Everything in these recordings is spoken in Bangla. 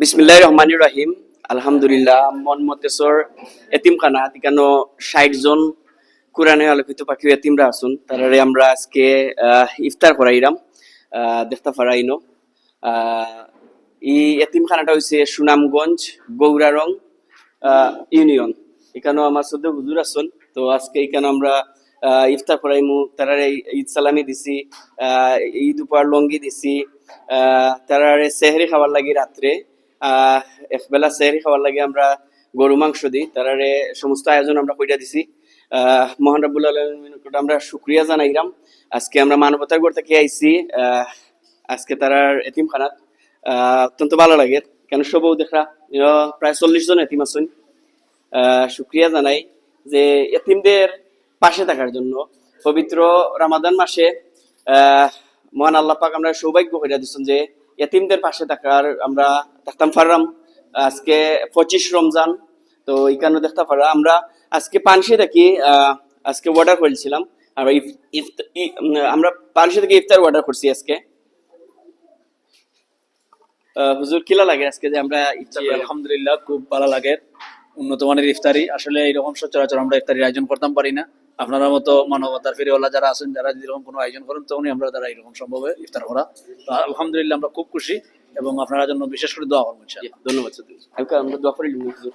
বিসমিল্লাহির রহমানির রহিম। আলহামদুলিল্লাহ মন মতেসর এতিমখানা তিকানো ৬০ জন কোরআনে আলোকিত পাখি এতিমরা আসুন তারারে আমরা আজকে ইফতার করাইরাম দেখতে পারাইনো। এই এতিমখানাটা হইছে সুনামগঞ্জ গৌরারং ইউনিয়ন। এখানেও আমার সদ্য হুজুর আসুন, তো আজকে এখানে আমরা ইফতার করাইমু। তারারে ঈদ সালামি দিছি, ঈদ উপহার লঙ্গি দিছি, তারারে সেহরি খাবার লাগি রাত্রে একবেলা সেহরি খাবার লাগে আমরা গরু মাংস দিই। তারারে সমস্ত আয়োজন আমরা কইরা দিছি। মহান রাব্বুল আলামিনের নিকট আমরা শুকরিয়া জানাইরাম। আজকে আমরা মানবতার গড় থেকে আইছি আজকে তারার এতিমখানাত। অত্যন্ত ভালো লাগে কেন সবও দেখা প্রায় ৪০ জন এতিম আছেন। শুকরিয়া জানাই যে এতিমদের পাশে থাকার জন্য। পবিত্র রমাদান মাসে মহান আল্লাহ পাক আমরা সৌভাগ্য করে দিচ্ছেন যে এতিমদের পাশে থাকার আমরা থাকতাম পারলাম। আজকে ২৫ রমজান, তো এখানে দেখতে পারা আমরা আজকে পানসি থেকে আজকে অর্ডার করেছিলাম। আমরা পানসি থেকে ইফতার অর্ডার করছি আজকে। হুজুর কিলা লাগে আজকে যে আমরা আলহামদুলিল্লাহ খুব ভালো লাগে। উন্নত মানের ইফতারি, আসলে এইরকম সচরাচর আমরা ইফতারির আয়োজন করতাম পারি না। আপনারা মতো মানবতার ফেরিওয়ালা যারা আছেন, যারা এরকম কোনো আয়োজন করেন, তখনই আমরা তারা এরকম সম্ভব ইফতার করা। তো আলহামদুলিল্লাহ আমরা খুব খুশি এবং আপনারা জন্য বিশেষ করে দোয়া করবো ইনশাআল্লাহ। ধন্যবাদ। আমরা দোয়া করি হুজুর।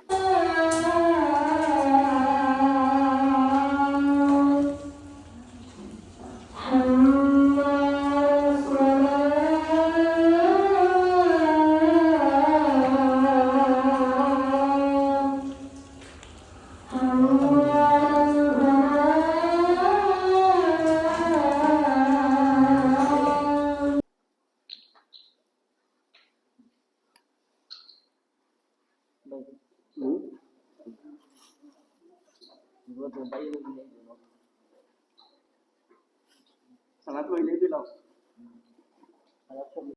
সালাত লইলেই দিলাম।